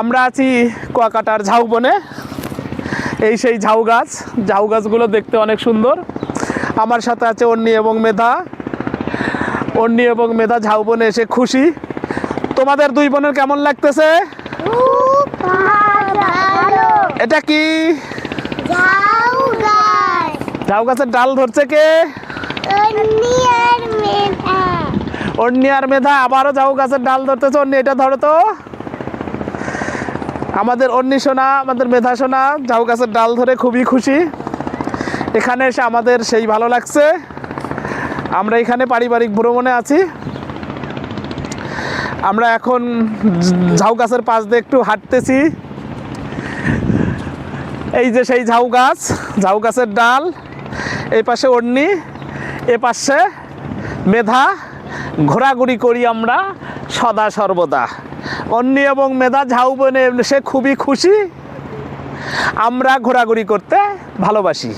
আমরা আছি কুয়াকাটার ঝাউবনে। এই সেই ঝাউ গাছগুলো দেখতে অনেক সুন্দর। আমার সাথে আছে অন্নি এবং মেধা ঝাউবনে এসে খুশি। তোমাদের দুই বোনের কেমন লাগতেছে? এটা কি? ঝাউ গাছের ডাল ধরছে কে? অন্নি আর মেধা আবারও ঝাউ গাছের ডাল ধরতেছে। অন্নি এটা ধরো তো। আমাদের অন্নি সোনা, আমাদের মেধা সোনা ঝাউ গাছের ডাল ধরে খুবই খুশি। এখানে এসে আমাদের সেই ভালো লাগছে। আমরা এখানে পারিবারিক ভ্রমণে আছি। আমরা এখন ঝাউ গাছের পাশ দিয়ে একটু হাঁটতেছি। এই যে সেই ঝাউ গাছের ডাল, এই পাশে অন্নি, এ পাশে মেধা। ঘোরাঘুরি করি আমরা সদা সর্বদা। অন্নি এবং মেধা ঝাউবনে সে খুবই খুশি। আমরা ঘোরাঘুরি করতে ভালোবাসি।